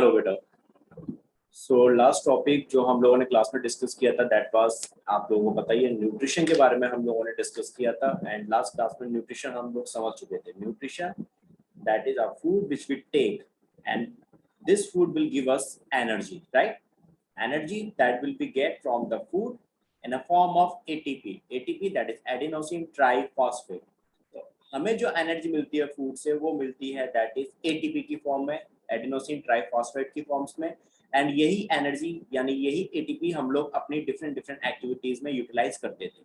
Hello बेटा। So last topic जो हम लोगों ने क्लास में डिस्कस किया था दैट वाज, आप लोगों को पता ही है, न्यूट्रिशन के बारे में हम लोगों ने डिस्कस किया था। एंड लास्ट क्लास में न्यूट्रिशन हम लोग समझ चुके थे। Nutrition that is a food which we take and this food will give us energy, right? Energy that will be get from the food in a form of ATP. ATP that is adenosine triphosphate. तो हमें जो energy मिलती है food से वो मिलती है that is ATP की फॉर्म में, एडेनोसिन ट्राइफॉस्फेट की फॉर्म्स में। एंड यही एनर्जी यानी यही ATP हम लोग अपनी डिफरेंट डिफरेंट एक्टिविटीज में यूटिलाइज करते थे।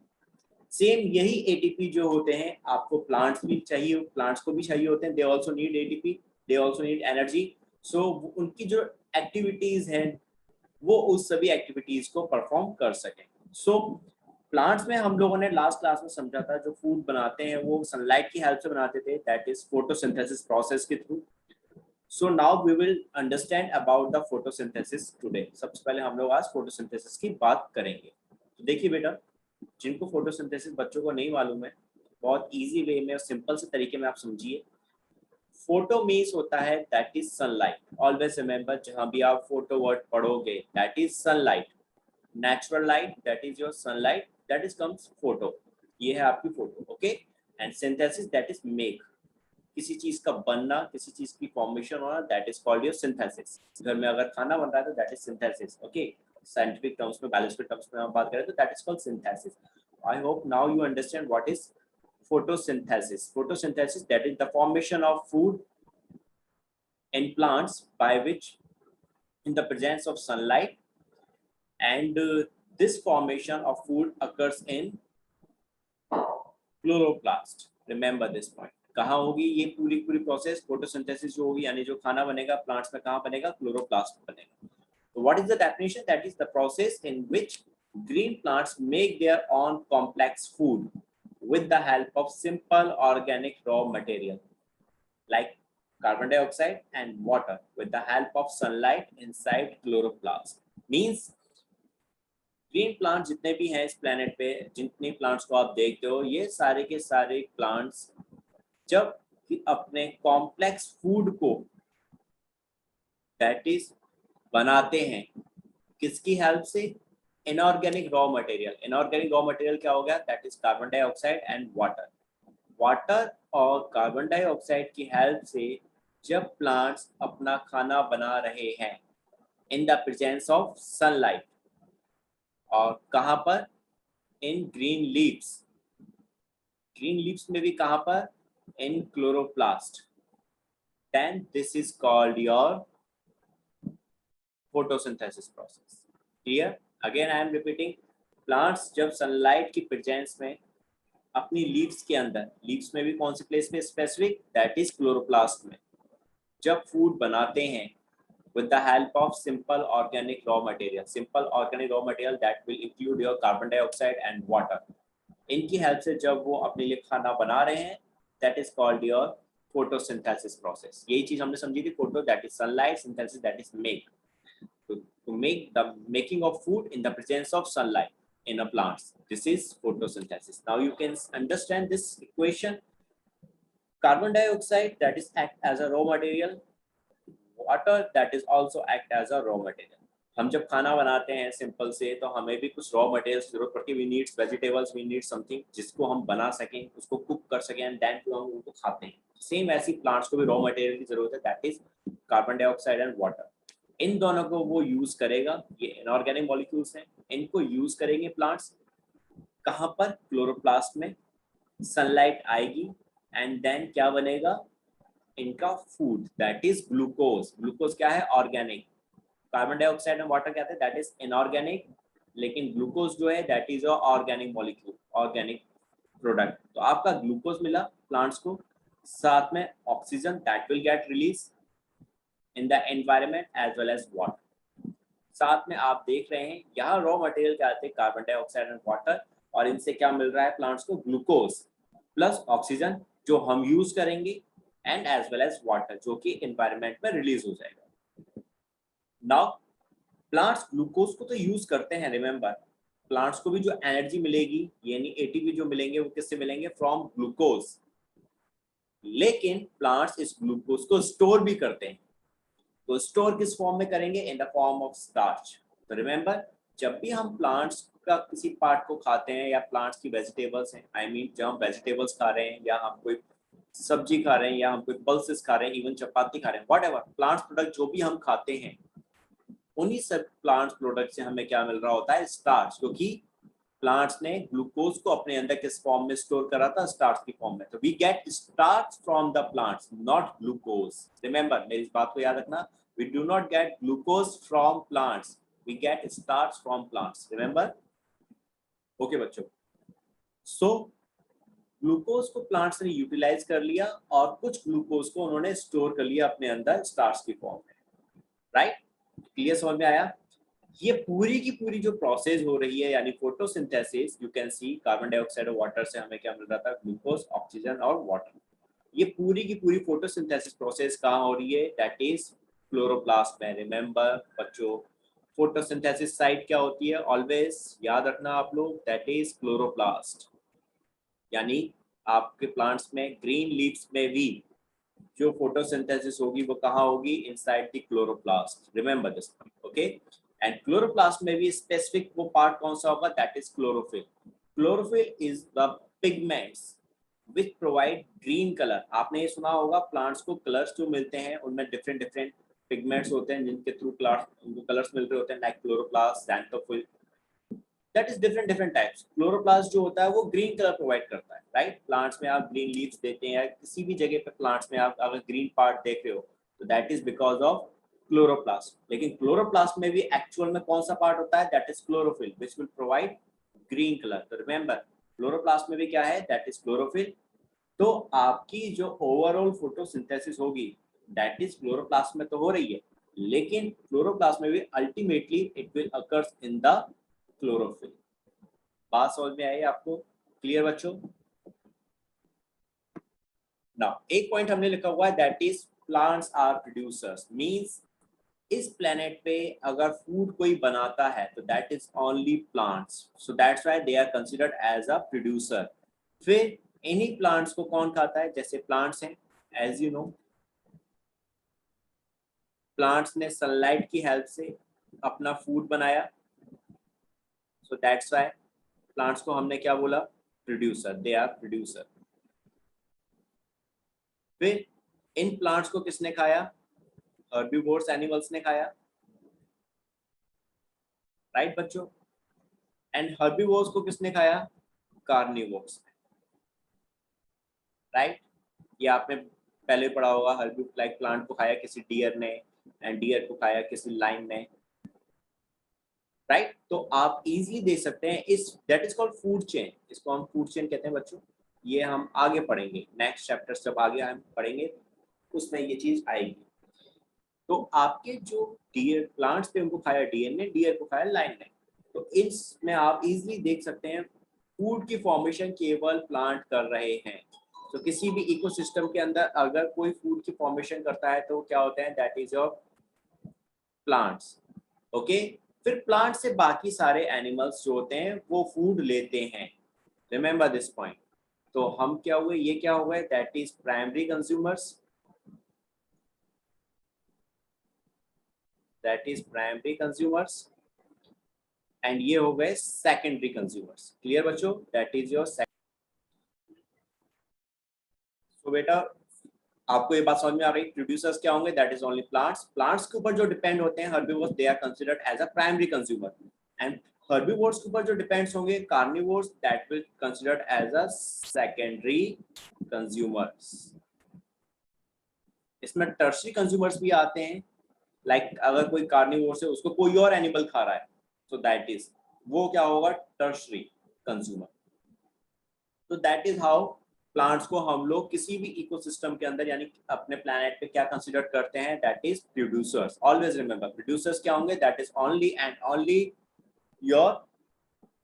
सेम यही ATP जो होते हैं आपको प्लांट्स भी चाहिए, प्लांट्स को भी चाहिए होते हैं। They also need ATP, they also need energy. So उनकी जो एक्टिविटीज हैं वो उस सभी एक्टिविटीज को परफॉर्म कर सकें। सो प्लांट्स में हम लोगों ने लास्ट क्लास में समझा था जो फूड बनाते हैं वो सनलाइट की हेल्प से बनाते थे, दैट इज फोटोसिंथेसिस प्रोसेस के through. So now we will understand about the photosynthesis today. सबसे पहले हम लोग आज फोटोसिंथेसिस की बात करेंगे। तो देखिए बेटा, जिनको फोटोसिंथेसिस बच्चों को नहीं मालूम है, बहुत इजी वे में और सिंपल से तरीके में आप समझिए। फोटो मीन्स होता है that is sunlight. Always remember, जहां भी आप फोटो वर्ड पढ़ोगे that is sunlight, natural light, that is your sunlight, that is comes photo. ये है आपकी photo, okay. And synthesis that is make, किसी चीज का बनना, किसी चीज की फॉर्मेशन होना, that is called your synthesis. घर में अगर खाना बन रहा है तो that is synthesis, okay. Scientific terms में, बायोलॉजिकल टर्म्स में हम बात करें तो that is called synthesis. I hope now you understand what is photosynthesis. Photosynthesis, that is the formation of food in plants by which in the presence of sunlight, and this formation of food occurs in chloroplast. Remember this point. कहाँ होगी ये पूरी पूरी process? Photosynthesis जो होगी यानी जो खाना बनेगा प्लांट्स में, कहाँ बनेगा? क्लोरोप्लास्ट बनेगा। So what is the definition? That is the process in which green plants make their own complex food with the help of simple organic raw material like carbon dioxide and water with the help of sunlight inside chloroplast. Means green plant जितने भी हैं इस planet पे, जितने plants को आप देखते हो, ये सारे के सारे प्लांट्स जब अपने कॉम्प्लेक्स फूड को दैट इज बनाते हैं, किसकी हेल्प से? Inorganic raw material. Inorganic raw material क्या हो गया? That is carbon dioxide and water. Water और कार्बन डाइऑक्साइड की हेल्प से जब प्लांट्स अपना खाना बना रहे हैं in the presence of sunlight, और कहाँ पर? In green leaves. Green leaves में भी कहाँ पर? In chloroplast. Then this is called your photosynthesis process. Clear? Again I am repeating, plants जब सनलाइट की प्रेजेंस में अपनी लीव्स के अंदर, लीव्स में भी कौन सी प्लेस में स्पेसिफिक? दैट इज क्लोरोप्लास्ट में, जब फूड बनाते हैं with the help of simple organic raw material. Simple organic raw material that will include your carbon dioxide and water. इनकी हेल्प से जब वो अपने लिए खाना बना रहे हैं, that is called your photosynthesis process. यही चीज हमने समझी थी। photo that is sunlight, synthesis that is make. To make the making of food in the presence of sunlight in a plants. This is photosynthesis. Now you can understand this equation. Carbon dioxide that is act as a raw material, water that is also act as a raw material. हम जब खाना बनाते हैं simple से, तो हमें भी कुछ रॉ मटेरियल्स की जरूरत पड़ती है। We needs vegetables, we need something जिसको हम बना सकें, उसको कुक कर सकें, एंड देन हम उनको खाते हैं। सेम ऐसी प्लांट्स को भी रॉ मटेरियल की जरूरत है, that is carbon dioxide and water. इन दोनों को वो यूज करेगा। ये इनऑर्गेनिक मॉलिक्यूल्स हैं, इनको यूज करेंगे प्लांट्स। कहाँ पर? क्लोरोप्लास्ट में। सनलाइट आएगी एंड देन क्या बनेगा? इनका food, that is glucose. Glucose क्या है? Organic. Carbon dioxide and water क्या है? That is inorganic. लेकिन ग्लूकोज जो है that is organic molecule, organic product. तो आपका ग्लूकोज मिला प्लांट्स को, साथ में oxygen that will get release in the environment as well as water. साथ में आप देख रहे हैं यहाँ रॉ मटेरियल क्या आते हैं? Carbon dioxide and water. और इनसे क्या मिल रहा है प्लांट्स को? ग्लूकोज प्लस ऑक्सीजन जो हम यूज करेंगे, and as well as water जो कि एनवायरमेंट में रिलीज हो जाएगा। नाउ प्लांट्स ग्लूकोज को तो यूज करते हैं। रिमेंबर, प्लांट्स को भी जो एनर्जी मिलेगी यानी एटीपी जो मिलेंगे वो किससे मिलेंगे? From glucose. लेकिन प्लांट्स इस ग्लूकोज को स्टोर भी करते हैं। तो स्टोर किस फॉर्म में करेंगे? In the form of starch. तो रिमेंबर, जब भी हम प्लांट्स का किसी पार्ट को खाते हैं या प्लांट्स की वेजिटेबल्स हैं, आई मीन जब हम वेजिटेबल्स खा रहे हैं या हम कोई सब्जी खा रहे हैं या हम कोई पल्सेस खा रहे हैं, इवन चपाती खा रहे हैं, व्हाटएवर प्लांट्स प्रोडक्ट जो भी हम खाते हैं, उन्हीं सब प्लांट्स प्रोडक्ट से हमें क्या मिल रहा होता है? स्टार्च, क्योंकि प्लांट्स ने ग्लूकोज को अपने अंदर किस फॉर्म में स्टोर करा था? स्टार्च की फॉर्म में। तो we get starch from the plants, not glucose. Remember, मेरी इस बात को याद रखना, we do not get glucose from plants, we get starch from plants. Remember? Okay बच्चों, सो ग्लूकोज को प्लांट्स ने यूटिलाइज कर लिया और कुछ ग्लूकोज को उन्होंने स्टोर कर लिया अपने अंदर स्टार्च की फॉर्म में, राइट? क्लियर, समझ में आया? ये पूरी की पूरी जो प्रोसेस हो रही है यानी photosynthesis, you can see carbon dioxide और वाटर से हमें क्या मिल रहा था? ग्लूकोज, ऑक्सीजन और वाटर। ये पूरी की पूरी फोटोसिंथेसिस प्रोसेस कहाँ हो रही है? दैट इज क्लोरोप्लास्ट में। रिमेंबर बच्चों, फोटोसिंथेसिस साइट क्या होती है? ऑलवेज याद रखना आप लोग, दैट इज क्लोरोप्लास्ट। यानी आपके प्लांट्स में ग्रीन लीव्स में भी जो फोटोसिंथेसिस होगी वो कहाँ होगी? Inside the chloroplast. Remember this, okay? And chloroplast में भी स्पेसिफिक वो पार्ट कौन सा होगा? That is chlorophyll. Chlorophyll is the pigments which provide green colour. आपने ये सुना होगा, प्लांट्स को कलर्स जो मिलते हैं उनमें डिफरेंट डिफरेंट पिगमेंट्स होते हैं जिनके थ्रू उनको कलर्स मिल रहे होते हैं, like chloroplast, xanthophyll, that is different different types. Chloroplast जो होता है वो ग्रीन कलर प्रोवाइड करता है, राइट? प्लांट्स में आप ग्रीन लीव्स देते हैं, किसी भी जगह पे प्लांट्स में आप अगर ग्रीन पार्ट देख रहे हो तो that is because of chloroplast. लेकिन क्लोरोप्लास्ट में भी एक्चुअल में कौन सा पार्ट होता है? That is chlorophyll which will provide green colour. तो रिमेंबर, क्लोरोप्लास्ट में भी क्या है? That is chlorophyll. तो आपकी जो ओवरऑल फोटोसिंथेसिस होगी दैट इज क्लोरोप्लास्ट में तो हो रही है, लेकिन क्लोरोप्लास्ट में भी ultimately it will occurs in the chlorophyll. बात समझ में आई आपको? क्लियर बच्चों? नाउ एक पॉइंट हमने लिखा हुआ है that is plants are producers, means इस प्लेनेट पे अगर फूड कोई बनाता है तो that is only plants, so that's why they are considered as a producer. फिर इन्हीं प्लांट्स को कौन खाता है? जैसे प्लांट्स हैं, एज यू नो, प्लांट्स ने सनलाइट की हेल्प से अपना फूड बनाया, सो दैट्स व्हाई प्लांट्स को हमने क्या बोला? Producer, they are producer. फिर इन प्लांट्स को किसने खाया? हर्बीवोर्स एनिमल्स ने खाया, राइट बच्चों? एंड हर्बीवोर्स को किसने खाया? Carnivores, right? ये आपने पहले पढ़ा होगा, हर्बी लाइक प्लांट को खाया किसी डियर ने एंड डियर को खाया किसी लाइन ने, राइट? तो आप इजीली देख सकते हैं इस, that is called food chain. इसको हम फूड चेन कहते हैं बच्चों। ये हम आगे पढ़ेंगे, नेक्स्ट चैप्टर जब आगे हम पढ़ेंगे उसमें ये चीज आएगी। तो आपके जो डियर प्लांट्स थे उनको खाया डियर ने, डियर को खाया लाइन ने। तो इसमें आप इजीली देख सकते हैं फूड की फॉर्मेशन केवल प्लांट कर रहे हैं। तो किसी भी इकोसिस्टम के अंदर अगर कोई फूड की फॉर्मेशन करता है तो क्या होते हैं? That is your plants, okay? फिर प्लांट से बाकी सारे एनिमल्स जो होते हैं वो फूड लेते हैं। Remember this point. तो हम क्या हुए? ये क्या हुआ? That is primary consumers, that is primary consumers, and ये हो गए सेकेंडरी कंज्यूमर्स। क्लियर बच्चों? That is your second. तो बेटा आपको ये बात समझ में आ गई, प्रोड्यूसर्स क्या होंगे? That is only plants. Plants के ऊपर जो डिपेंड होते हैं herbivores, they are considered as a primary consumer, and herbivores के ऊपर जो डिपेंड्स होंगे carnivores, that will considered as a secondary consumers. इसमें टर्शरी कंज्यूमर्स भी आते हैं, लाइक अगर कोई कार्निवोर से उसको कोई और एनिमल खा रहा है तो दैट इज, वो क्या होगा? Tertiary consumer. तो दैट इज हाउ प्लांट्स को हम लोग किसी भी इकोसिस्टम के अंदर यानी अपने प्लैनेट पे क्या कंसीडर करते हैं? That is producers. Always remember, producers क्या होंगे? That is only and only your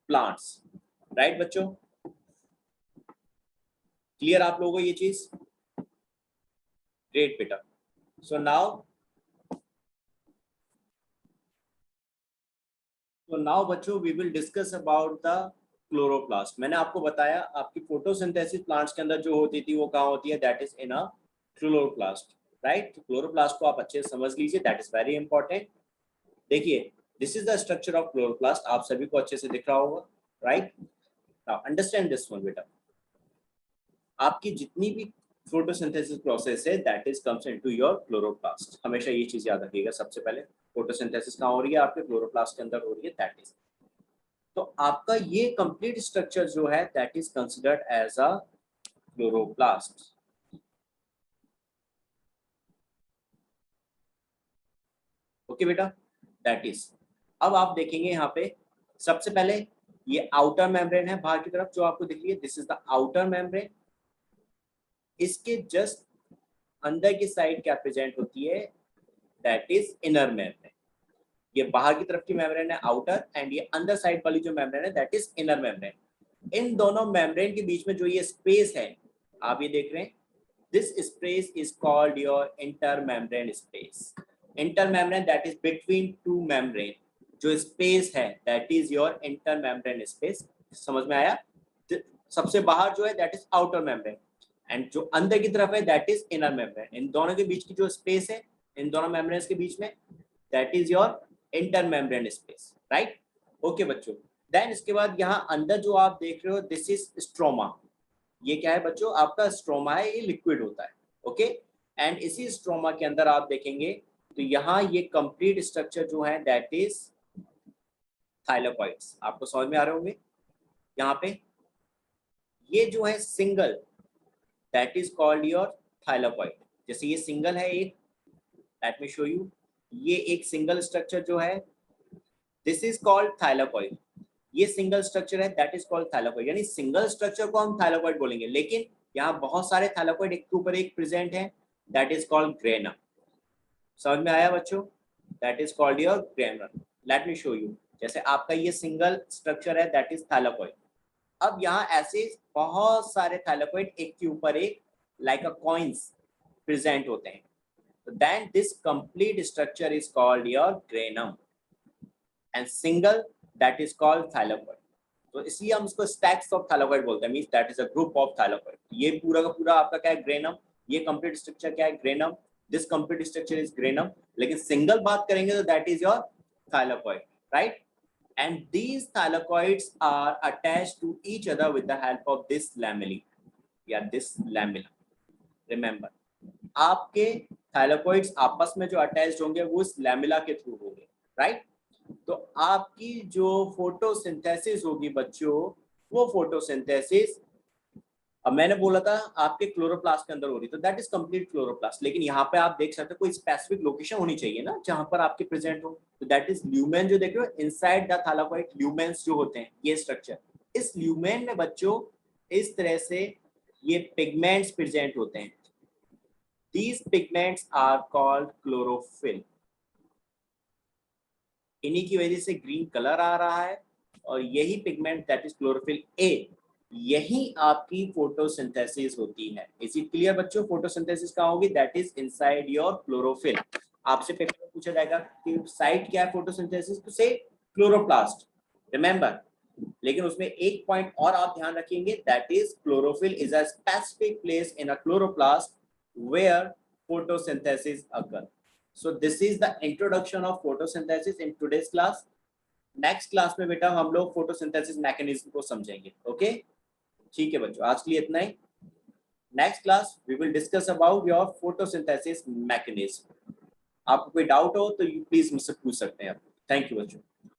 plants, right बच्चों? क्लियर आप लोगों को ये चीज? ग्रेट बेटा। सो नाउ बच्चों we will discuss about the chloroplast. मैंने आपको बताया आपकी फोटोसिंथेसिस प्लांट्स के अंदर जो होती थी वो कहाँ होती है? That is in a chloroplast. Right. Chloroplast को आप अच्छे से समझ लीजिए, दैट इज वेरी इंपॉर्टेंट। देखिए this is the structure of chloroplast, आप सभी को अच्छे से दिख रहा होगा, right. Now understand this one बेटा, आपकी जितनी भी फोटोसिंथेसिस प्रोसेस है that is comes into your chloroplast. हमेशा ये चीज याद रखिएगा, सबसे पहले फोटोसिंथेसिस कहाँ हो रही है, आपके क्लोरोप्लास्ट के अंदर हो रही है, दैट इज। तो आपका ये कंप्लीट स्ट्रक्चर जो है that is considered as a chloroplast. Okay बेटा, दैट इज। अब आप देखेंगे यहाँ पे सबसे पहले ये आउटर मेम्ब्रेन है बाहर की तरफ जो आपको दिख रही है, this is the outer membrane. इसके जस्ट अंदर की साइड क्या प्रेजेंट होती है, दैट इज इनर मेम्ब्रेन। ये बाहर की तरफ की मेम्ब्रेन है आउटर, एंड ये अंदर साइड वाली जो मेम्ब्रेन है दैट इज इनर मेम्ब्रेन। इन दोनों मेम्ब्रेन के बीच में जो ये स्पेस है आप ये देख रहे हैं, this space is called your intermembrane space. Intermembrane that is between two membrane, जो स्पेस है that is your intermembrane space. समझ में आया? सबसे बाहर जो है that is outer membrane, and जो अंदर की तरफ है दैट इज इनर मेम्ब्रेन। इन दोनों के बीच की जो स्पेस है इन दोनों मेम्ब्रेन्स के बीच में that is your intermembrane space, right. Okay बच्चों, देन इसके बाद यहाँ अंदर जो आप देख रहे हो दिस इज स्ट्रोमा। ये क्या है बच्चों, आपका स्ट्रोमा है, ये लिक्विड होता है, ओके। एंड इसी स्ट्रोमा के अंदर आप देखेंगे तो यहाँ ये कंप्लीट स्ट्रक्चर जो है दैट इज थाइलाकोइड्स। आपको समझ में आ रहे होंगे यहाँ पे, ये जो है single that is called your thylakoid. जैसे ये सिंगल है एक, लेट मी शो यू, ये एक सिंगल स्ट्रक्चर जो है दिस इज कॉल्ड थाइलाकोइड। ये सिंगल स्ट्रक्चर है दैट इज कॉल्ड थाइलाकोइड, यानी सिंगल स्ट्रक्चर को हम थाइलाकोइड बोलेंगे, लेकिन यहाँ बहुत सारे थाइलाकोइड एक के ऊपर एक प्रेजेंट है, दैट इज कॉल्ड ग्रेनम। समझ में आया बच्चों? That is called your granum. Let me show you, जैसे आपका ये सिंगल स्ट्रक्चर है दैट इज थाइलाकोइड। अब यहाँ ऐसे बहुत सारे थाइलाकोइड एक के ऊपर एक लाइक अ कॉइन्स प्रेजेंट होते हैं, तो then this complete structure is called your granum, and single that is called thylakoid. तो इसलिए हम उसको स्टैक्स ऑफ थाइलाकोइड बोलते हैं, means that is a group of thylakoid. ये पूरा का पूरा आपका क्या है, ग्रेनम। ये कंप्लीट स्ट्रक्चर क्या है, granum. This complete structure is granum. लेकिन सिंगल बात करेंगे तो that is your thylakoid, right. And these thylakoids are attached to each other with the help of this lamellae या this lamella. Remember, आपके thylakoids आपस में जो अटैच्ड होंगे वो इस लैमेला के थ्रू होंगे, राइट। तो आपकी जो फोटोसिंथेसिस होगी बच्चों, वो फोटोसिंथेसिस अब मैंने बोला था आपके क्लोरोप्लास्ट के अंदर हो रही, तो दैट इज कंप्लीट क्लोरोप्लास्ट। लेकिन यहाँ पे आप देख सकते हो कोई स्पेसिफिक लोकेशन होनी चाहिए ना जहां पर आपके प्रेजेंट हो, तो दैट इज ल्यूमेन। जो देख रहे हो इनसाइड द थाइलाकोइड ल्यूमेन्स जो होते हैं, ये स्ट्रक्चर, इस ल्यूमेन में बच्चों इस तरह से ये पिगमेंट्स प्रेजेंट होते हैं। These pigments are called chlorophyll. इन्हीं की वजह से ग्रीन कलर आ रहा है, और यही pigment that is chlorophyll A, यही आपकी फोटोसिंथेसिस होती है। इज इट क्लियर बच्चों? फोटोसिंथेसिस कहाँ होगी, that is inside your chlorophyll. आपसे पेपर में पूछा जाएगा कि साइट क्या है फोटोसिंथेसिस, तो से क्लोरोप्लास्ट, रिमेंबर। लेकिन उसमें एक पॉइंट और आप ध्यान रखेंगे, that is chlorophyll is a specific place in a chloroplast where photosynthesis occur. So this is the introduction of photosynthesis in today's class. Next class में बेटा हम लोग फोटोसिंथेसिस मैकेनिज्म को समझेंगे, ओके। ठीक है बच्चों, आज के लिए इतना ही। Next class we will discuss about your photosynthesis mechanism. आपको कोई डाउट हो तो प्लीज मुझसे पूछ सकते हैं। थैंक यू बच्चों।